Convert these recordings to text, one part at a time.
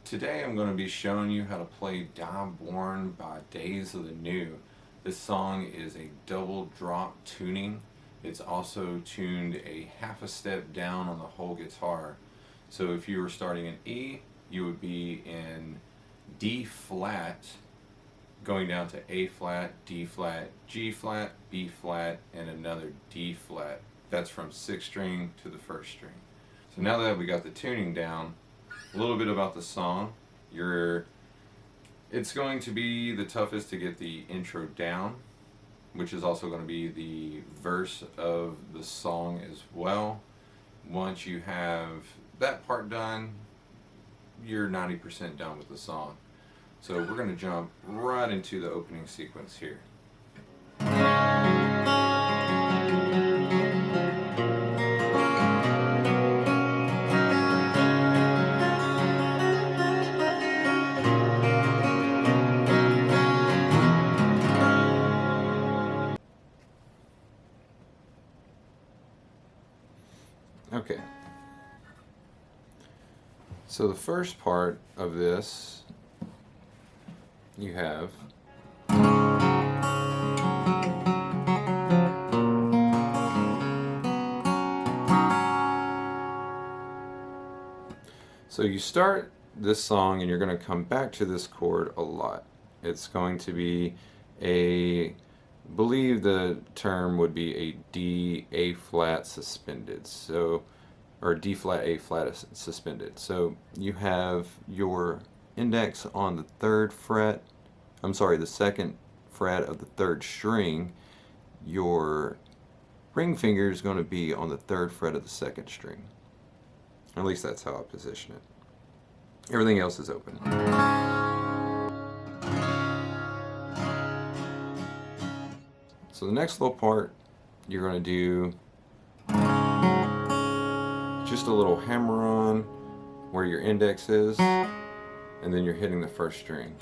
Today I'm going to be showing you how to play Die Born by Days of the New. This song is a double drop tuning. It's also tuned a half a step down on the whole guitar. So if you were starting in E, you would be in D flat, going down to A flat, D flat, G flat, B flat, and another D flat. That's from 6th string to the 1st string. So now that we got the tuning down, a little bit about the song. It's going to be the toughest to get the intro down, which is also going to be the verse of the song as well. Once you have that part done, you're 90% done with the song. So we're going to jump right into the opening sequence here. Okay. So the first part of this, you have so you start this song and you're going to come back to this chord a lot. It's going to be believe the term would be a D A flat suspended. So or D flat A flat suspended. So you have your index on the 3rd fret, the 2nd fret of the 3rd string. Your ring finger is going to be on the 3rd fret of the 2nd string. At least that's how I position it. Everything else is open. So the next little part, you're going to do just a little hammer on where your index is, and then you're hitting the 1st string.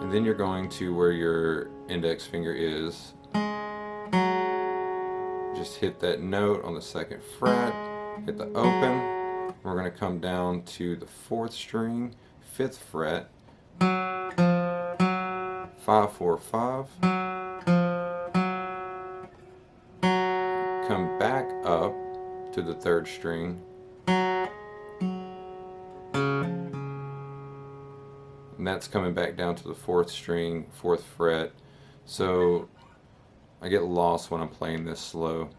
And then you're going to where your index finger is. Just hit that note on the 2nd fret, hit the open. We're going to come down to the 4th string, 5th fret, 5, 4, 5. Come back up to the 3rd string, and that's coming back down to the 4th string, 4th fret. So I get lost when I'm playing this slow.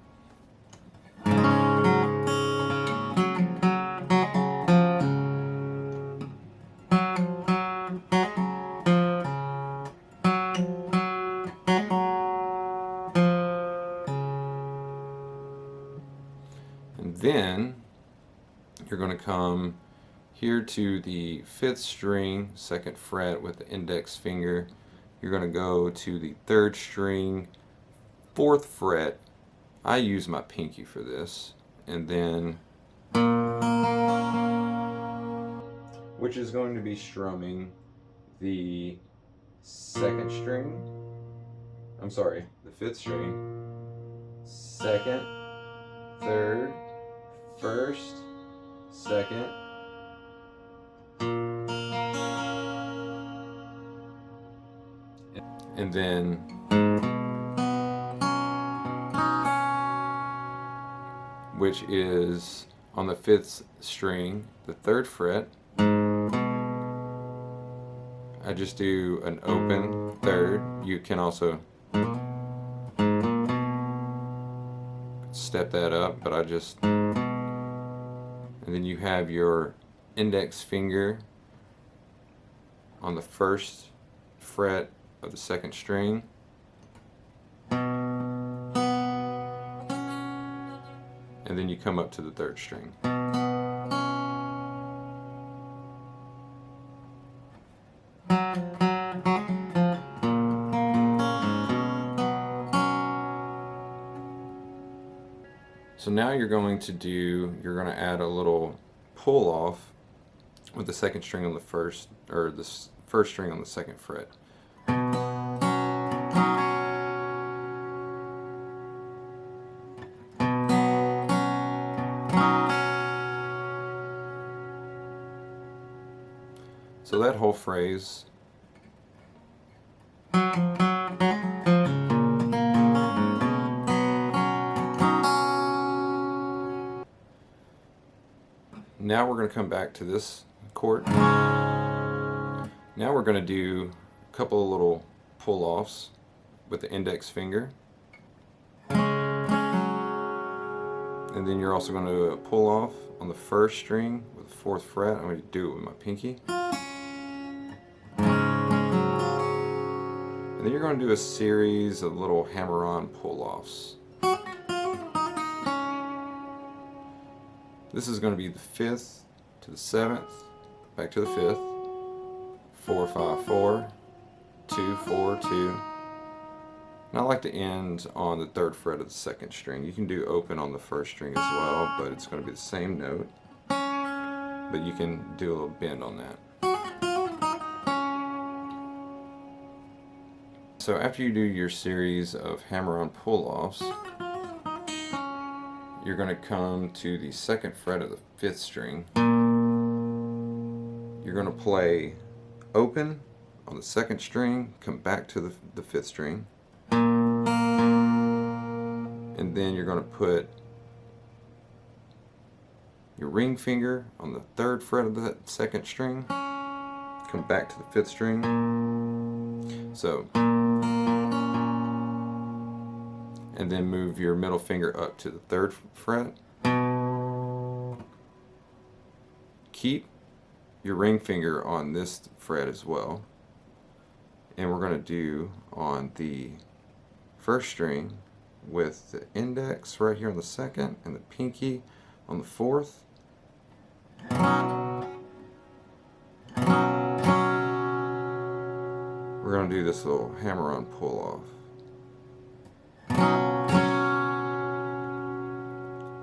And then you're going to come here to the 5th string, 2nd fret with the index finger. You're going to go to the 3rd string, 4th fret. I use my pinky for this. And then, which is going to be strumming the 2nd string, the 5th string, 2nd, 3rd, 1st, 2nd, and then which is on the 5th string, the 3rd fret. I just do an open 3rd. You can also step that up, but and then you have your index finger on the 1st fret of the 2nd string, and then you come up to the 3rd string. So now you're going to add a little pull off with the 2nd string on the 1st, or the 1st string on the 2nd fret. So that whole phrase. Now we're going to come back to this chord. Now we're going to do a couple of little pull-offs with the index finger. And then you're also going to pull off on the first string with the 4th fret. I'm going to do it with my pinky. And then you're going to do a series of little hammer-on pull-offs. This is going to be the 5th to the 7th, back to the 5th, 4, 5, 4, 2, 4, 2. And I like to end on the 3rd fret of the 2nd string. You can do open on the 1st string as well, but it's going to be the same note. But you can do a little bend on that. So after you do your series of hammer-on pull-offs, you're going to come to the 2nd fret of the 5th string. You're going to play open on the 2nd string, come back to the 5th string, and then you're going to put your ring finger on the 3rd fret of the 2nd string, come back to the 5th string. So, and then move your middle finger up to the 3rd fret. Keep your ring finger on this fret as well. And we're going to do on the 1st string with the index right here on the 2nd and the pinky on the 4th. We're going to do this little hammer-on pull-off.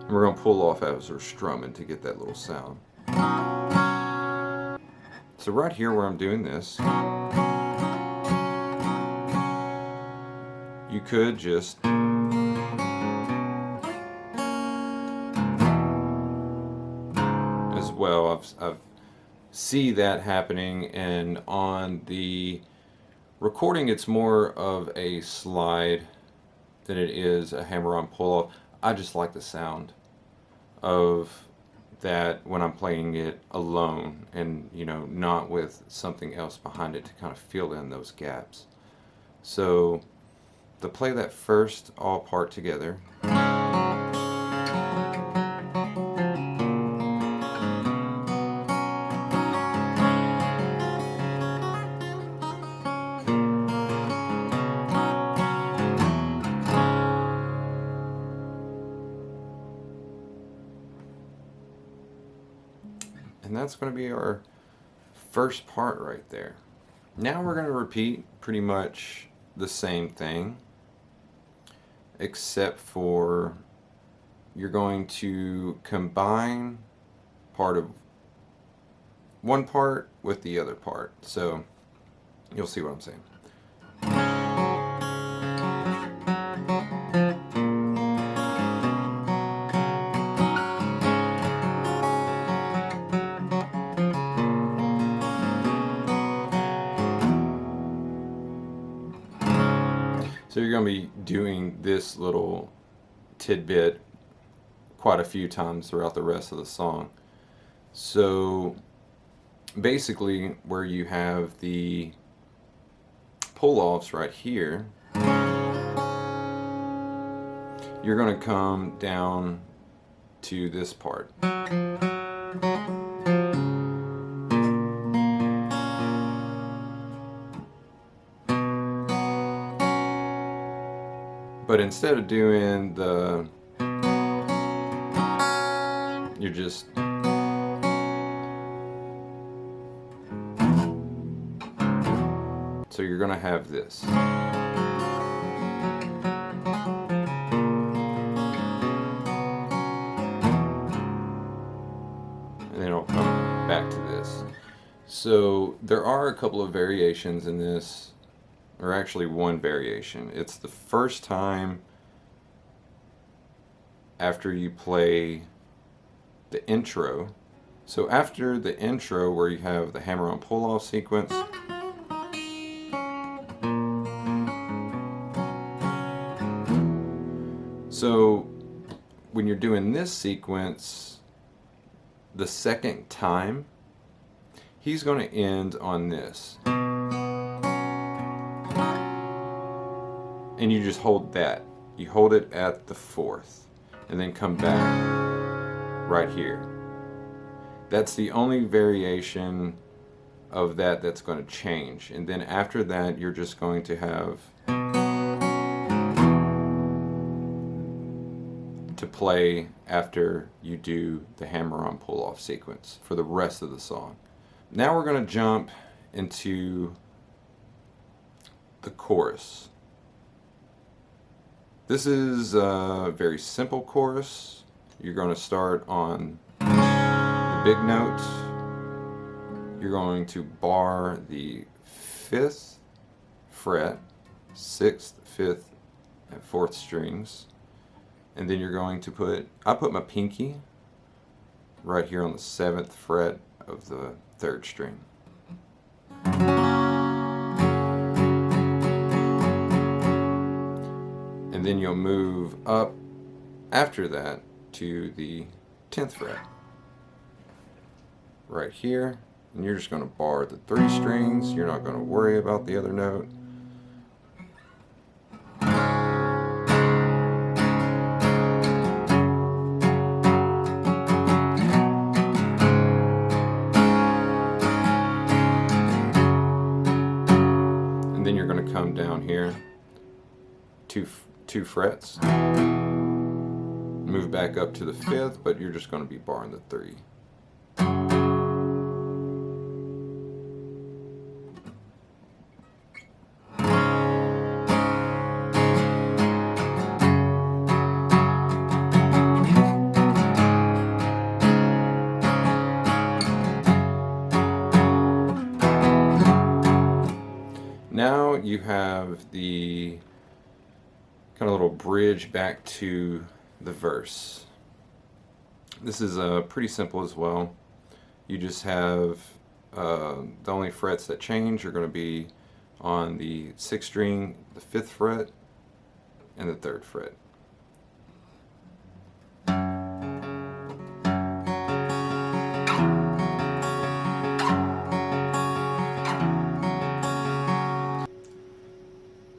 And we're going to pull off as we're strumming to get that little sound. So right here where I'm doing this, you could just as well. I've see that happening, and on the recording it's more of a slide than it is a hammer-on pull-off. I just like the sound of that when I'm playing it alone, and not with something else behind it to kind of fill in those gaps. So to play that first all part together. And that's going to be our first part right there. Now we're going to repeat pretty much the same thing, except for you're going to combine part of one part with the other part. So you'll see what I'm saying. So you're going to be doing this little tidbit quite a few times throughout the rest of the song. So basically where you have the pull-offs right here, you're going to come down to this part. But instead of doing the, you're just so you're going to have this. And then it'll come back to this. So there are a couple of variations in this, or actually one variation. It's the first time after you play the intro So after the intro where you have the hammer-on pull-off sequence, so when you're doing this sequence, the second time, he's going to end on this. And you just hold that. You hold it at the fourth, and then come back right here. That's the only variation of that that's going to change. And then after that, you're just going to have to play after you do the hammer-on pull-off sequence for the rest of the song. Now we're going to jump into the chorus. This is a very simple chorus. You're going to start on the big note. You're going to bar the 5th fret, 6th, 5th, and 4th strings. And then you're going to put, I put my pinky right here on the 7th fret of the 3rd string. And then you'll move up after that to the 10th fret. Right here. And you're just going to bar the 3 strings. You're not going to worry about the other note. And then you're going to come down here, two frets, move back up to the 5th, but you're just going to be barring the 3. Now you have the kind of little bridge back to the verse. This is pretty simple as well. You just have the only frets that change are going to be on the 6th string, the 5th fret, and the 3rd fret.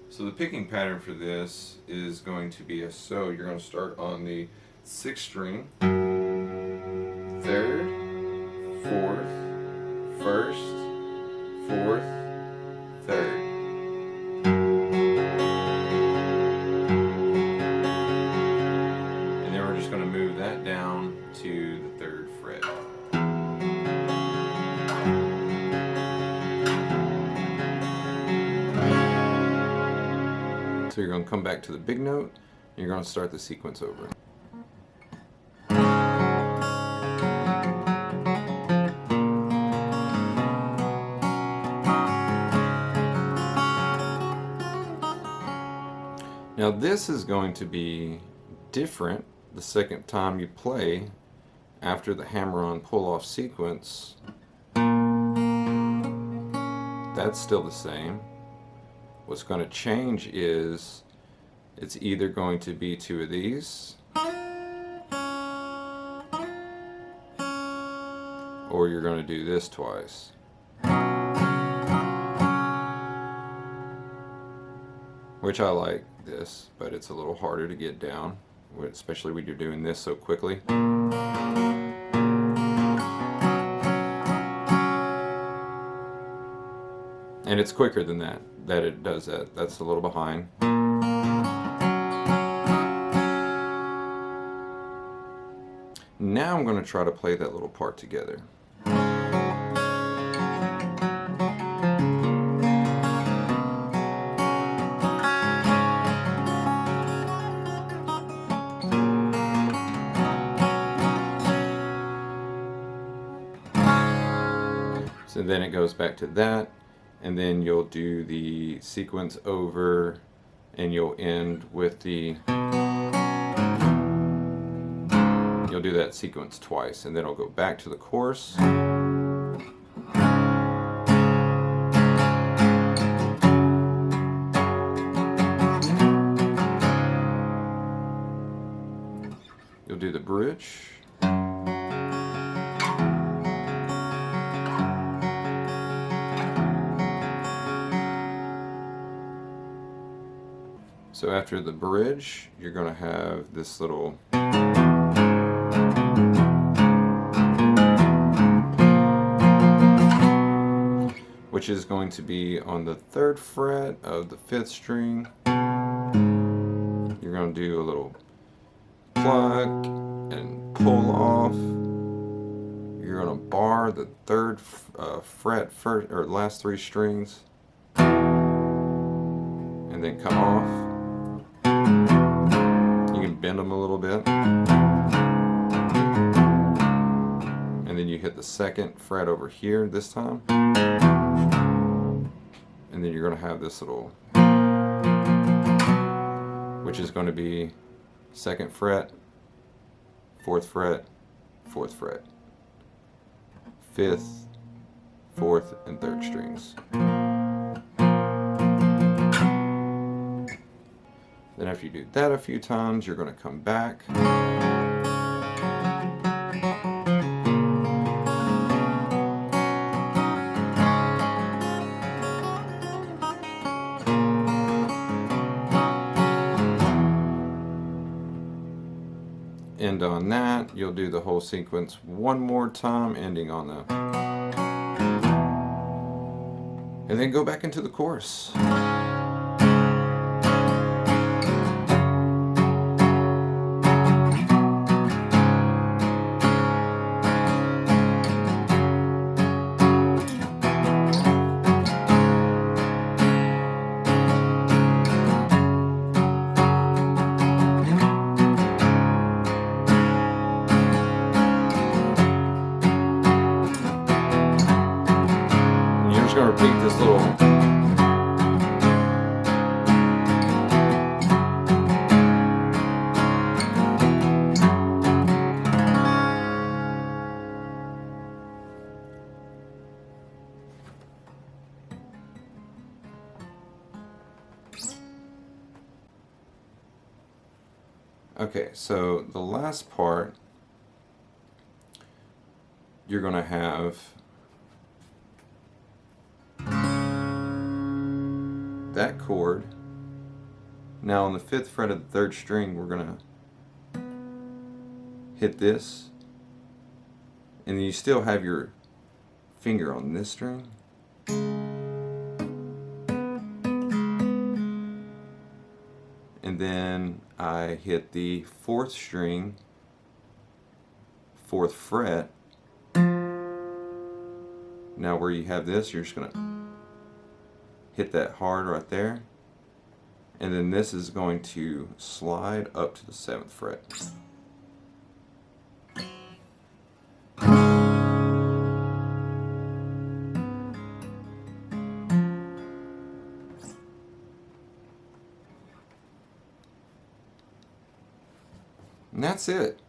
So the picking pattern for this is going to be as so. You're going to start on the 6th string, 3rd, 4th, 1st, 4th, 3rd. And then we're just going to move that down to the 3rd fret. So you're going to come back to the big note, and you're going to start the sequence over. Now this is going to be different the second time you play after the hammer-on pull-off sequence. That's still the same. What's going to change is it's either going to be 2 of these, or you're going to do this twice. Which I like this, but it's a little harder to get down, especially when you're doing this so quickly. And it's quicker than that it does that. That's a little behind. Now I'm going to try to play that little part together. So then it goes back to that. And then you'll do the sequence over, and you'll end with the you'll do that sequence twice, and then it'll go back to the chorus. You'll do the bridge. So after the bridge, you're going to have this little which is going to be on the 3rd fret of the 5th string. You're going to do a little pluck and pull off. You're going to bar the 3rd fret first, or last 3 strings, and then come off. You can bend them a little bit, and then you hit the 2nd fret over here this time, and then you're going to have this little, which is going to be 2nd fret, 4th fret, 4th fret, 5th, 4th, and 3rd strings. Then after you do that a few times, you're going to come back. End on that. You'll do the whole sequence one more time, ending on the, and then go back into the chorus. Going to repeat this little okay, so the last part you're going to have that chord. Now on the 5th fret of the 3rd string, we're going to hit this, and then you still have your finger on this string, and then I hit the 4th string, 4th fret. Now where you have this, you're just going to hit that hard right there, and then this is going to slide up to the 7th fret. And that's it.